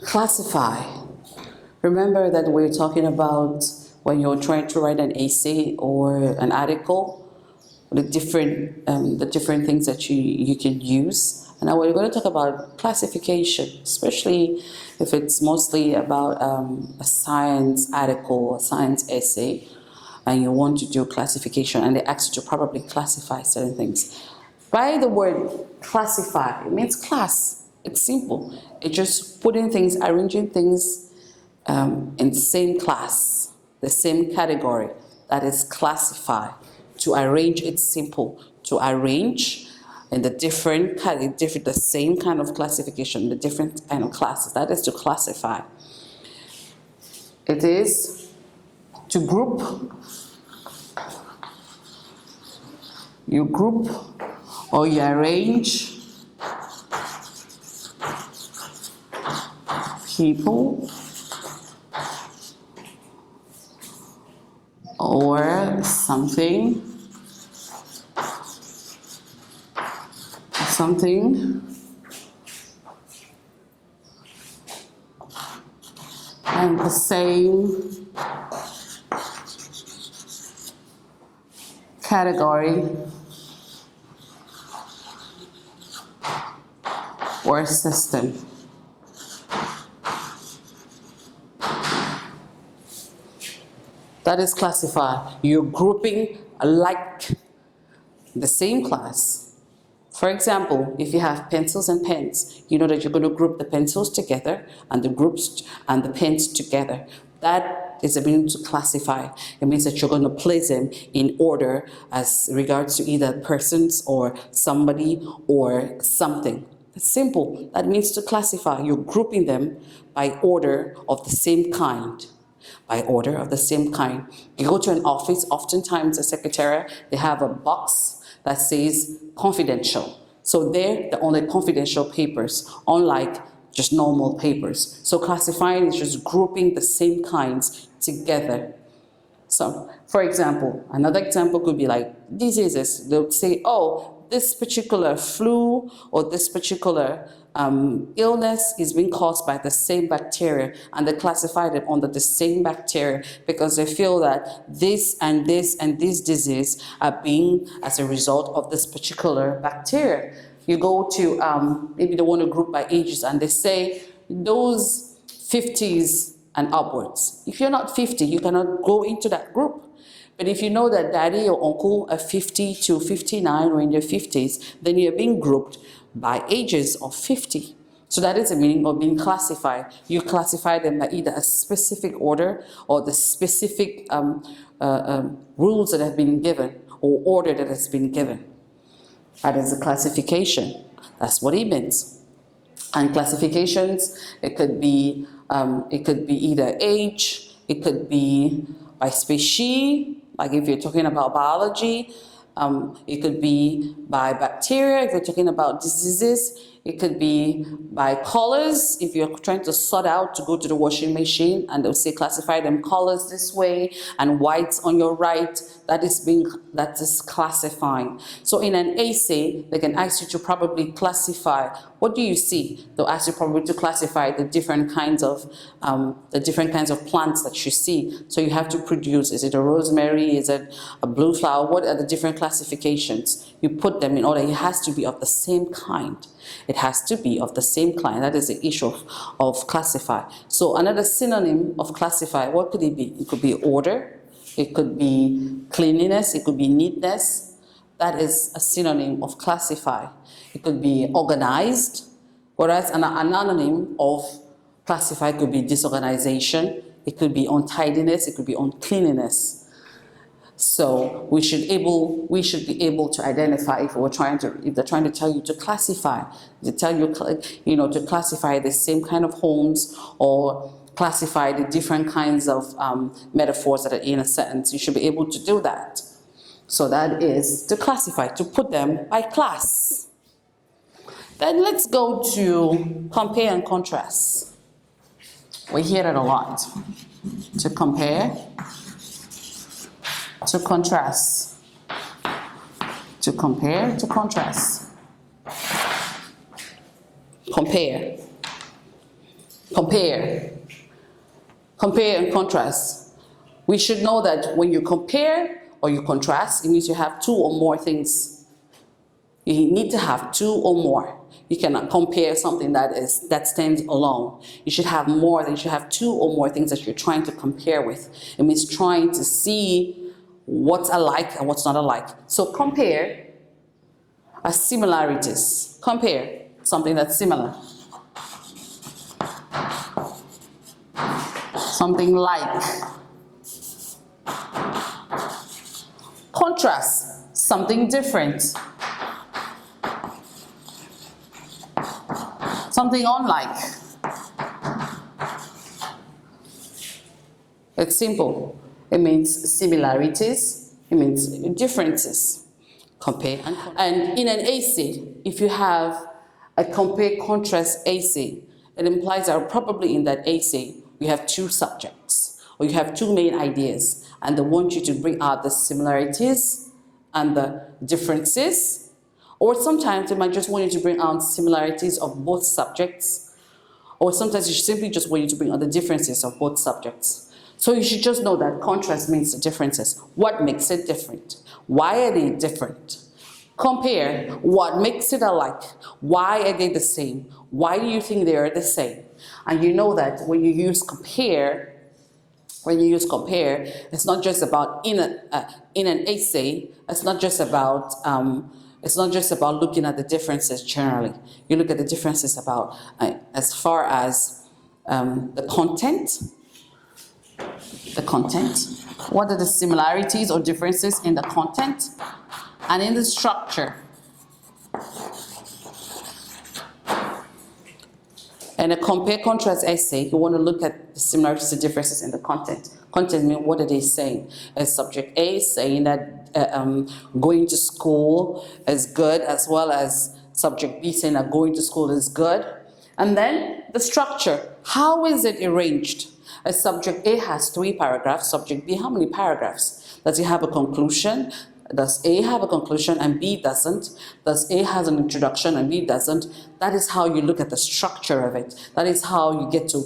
Classify. Remember that we're talking about when you're trying to write an essay or an article, the different things that you can use. And now we're going to talk about classification, especially if it's mostly about a science article, a science essay, and you want to do classification, and they ask you to probably classify certain things. By the word classify, it means class. It's simple. It's just putting things, arranging things in the same class, the same category. That is classify. To arrange, it's simple. To arrange in the the same kind of classification, the different kind of classes. That is to classify. It is to group. You group or you arrange people or something and the same category or system. That is classify. You're grouping like the same class. For example, if you have pencils and pens, you know that you're going to group the pencils together and the pens together. That is a meaning to classify. It means that you're going to place them in order as regards to either persons or somebody or something. It's simple. That means to classify. You're grouping them by order of the same kind. By order of the same kind. You go to an office, oftentimes a secretary, they have a box that says confidential. So there, they're only confidential papers, unlike just normal papers. So classifying is just grouping the same kinds together. So, for example, another example could be like diseases. They'll say, oh, this particular flu or this particular illness is being caused by the same bacteria, and they classify them under the same bacteria because they feel that this and this and this disease are being as a result of this particular bacteria. You go to, maybe they want to group by ages, and they say those 50s and upwards. If you're not 50, you cannot go into that group. But if you know that daddy or uncle are 50 to 59 or in their 50s, then you're being grouped by ages of 50. So that is the meaning of being classified. You classify them by either a specific order or the specific rules that have been given or order that has been given. That is a classification. That's what it means. And classifications, it could be either age, it could be by species, like if you're talking about biology, it could be by bacteria, if you're talking about diseases, it could be by colors, if you're trying to sort out to go to the washing machine and they'll say classify them colors this way and whites on your right, that is classifying. So in an essay, they can ask you to probably classify. What do you see? They'll ask you probably to classify the different kinds of plants that you see. So you have to produce, is it a rosemary, is it a blue flower, what are the different classifications? You put them in order. It has to be of the same kind. It has to be of the same kind. That is the issue of classify. So another synonym of classify, what could it be? It could be order, it could be cleanliness, it could be neatness. That is a synonym of classify. It could be organized, whereas an anonym of classify could be disorganization, it could be untidiness, it could be uncleanliness. So we should be able to identify if they're trying to tell you to classify, to tell you, to classify the same kind of homes or classify the different kinds of metaphors that are in a sentence. You should be able to do that. So that is to classify, to put them by class. Then let's go to compare and contrast. We hear it a lot. to compare, to contrast, to compare, to contrast, compare, compare, compare and contrast. We should know that when you compare or you contrast, it means you have two or more things. You need to have two or more. You cannot compare something that stands alone. You should have more than, you should have two or more things that you're trying to compare with. It means trying to see what's alike and what's not alike. So compare are similarities. Compare something that's similar. Something like. Contrast, something different. Something unlike. It's simple. It means similarities. It means differences. Compare and contrast. And in an essay, if you have a compare-contrast essay, it implies that probably in that essay you have two subjects, or you have two main ideas, and they want you to bring out the similarities and the differences. Or sometimes they might just want you to bring out similarities of both subjects. Or sometimes you simply just want you to bring out the differences of both subjects. So you should just know that contrast means the differences. What makes it different? Why are they different? Compare. What makes it alike? Why are they the same? Why do you think they are the same? And you know that when you use compare, it's not just about in an essay. It's not just about looking at the differences generally. You look at the differences about as far as the content. What are the similarities or differences in the content and in the structure? In a compare-contrast essay, you want to look at the similarities and differences in the content. Content means what are they saying? Is subject A is saying that going to school is good, as well as subject B saying that going to school is good. And then the structure. How is it arranged? A subject A has 3 paragraphs. Subject B, how many paragraphs? Does it have a conclusion? Does A have a conclusion and B doesn't? Does A has an introduction and B doesn't? That is how you look at the structure of it. That is how you get to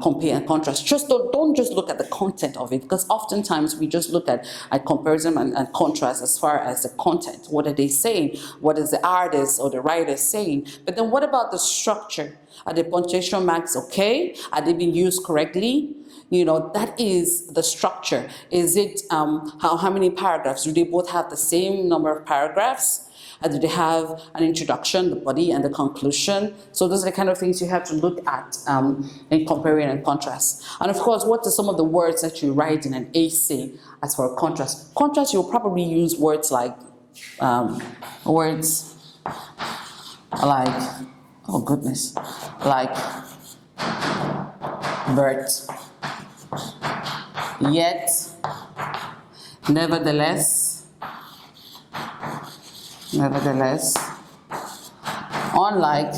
compare and contrast. Just don't just look at the content of it, because oftentimes we just look at comparison and contrast as far as the content. What are they saying? What is the artist or the writer saying? But then what about the structure? Are the punctuation marks okay? Are they being used correctly? You know, that is the structure. Is it how many paragraphs? Do they both have the same number of paragraphs? Do they have an introduction, the body, and the conclusion? So those are the kind of things you have to look at in comparing and contrast. And of course, what are some of the words that you write in an essay as for contrast? Contrast, you'll probably use words like, oh goodness, like but, yet, nevertheless, unlike.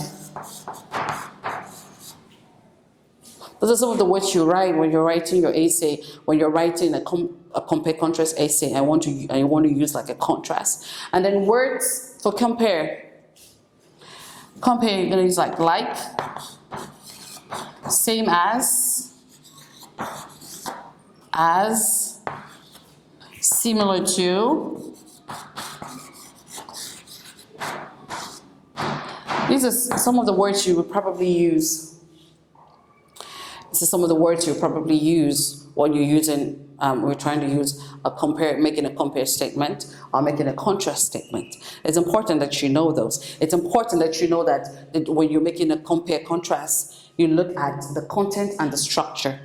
Those are some of the words you write when you're writing your essay, when you're writing a compare-contrast essay. I want to use like a contrast. And then words for compare. Compare, you're going to use like, same as, similar to. These are some of the words you would probably use. This is some of the words you probably use when you're using, we're trying to use making a compare statement or making a contrast statement. It's important that you know those. It's important that you know that when you're making a compare contrast, you look at the content and the structure.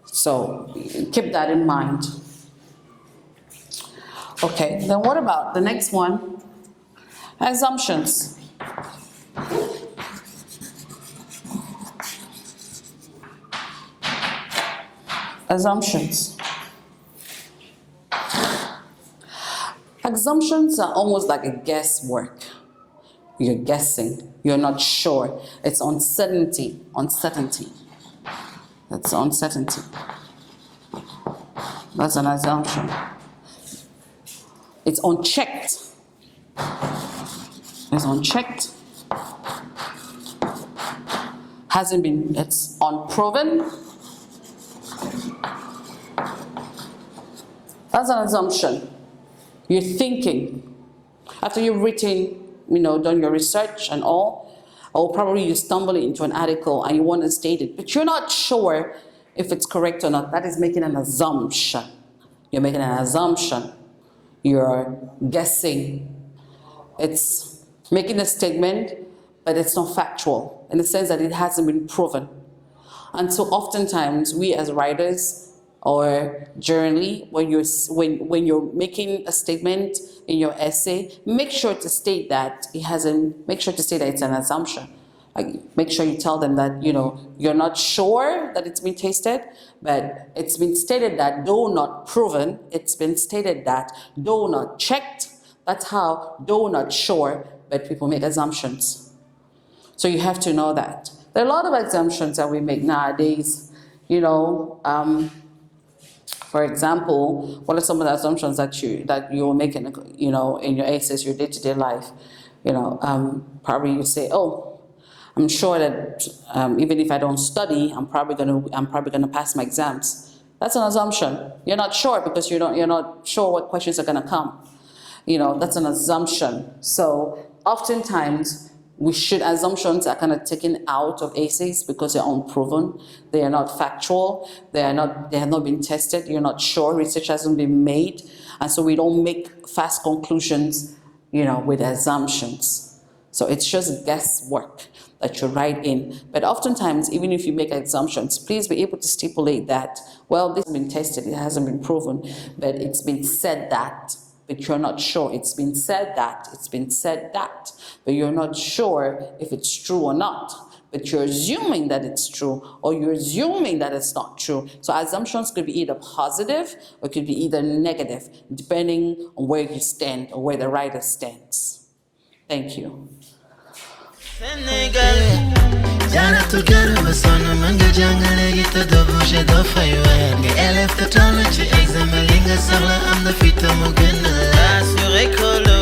So keep that in mind. Okay, then what about the next one? Assumptions. Assumptions. Assumptions are almost like a guesswork. You're guessing. You're not sure. It's uncertainty. That's uncertainty. That's an assumption. It's unchecked. It's unchecked. Hasn't been, it's unproven. That's an assumption. You're thinking. After you've written, done your research and all, or probably you stumble into an article and you want to state it, but you're not sure if it's correct or not. That is making an assumption. You're making an assumption. You're guessing. It's making a statement, but it's not factual in the sense that it hasn't been proven. And so oftentimes we as writers or journally, when you're making a statement in your essay, make sure to state that it's an assumption. Like, make sure you tell them that, you're not sure that it's been tested, but it's been stated that, though not proven, it's been stated that, though not checked, that's how, though not sure, but people make assumptions. So you have to know that. There are a lot of assumptions that we make nowadays, for example, what are some of the assumptions that you're making, in your essays, your day-to-day life? Probably you say, oh, I'm sure that even if I don't study, I'm probably gonna pass my exams. That's an assumption. You're not sure because you're not sure what questions are gonna come. That's an assumption. So oftentimes, assumptions are kind of taken out of essays because they're unproven, they are not factual, they have not been tested, you're not sure, research hasn't been made, and so we don't make fast conclusions, with assumptions. So it's just guesswork that you write in. But oftentimes, even if you make assumptions, please be able to stipulate that, well, this has been tested, it hasn't been proven, but it's been said that. But you're not sure. It's been said that, but you're not sure if it's true or not. But you're assuming that it's true, or you're assuming that it's not true. So assumptions could be either positive or could be either negative, depending on where you stand or where the writer stands. Thank you. Jana tukana masona manga jangale gita do bouger do faywa nga elef to tolo ci examen li nga soxla am na fi to mo gën la sur école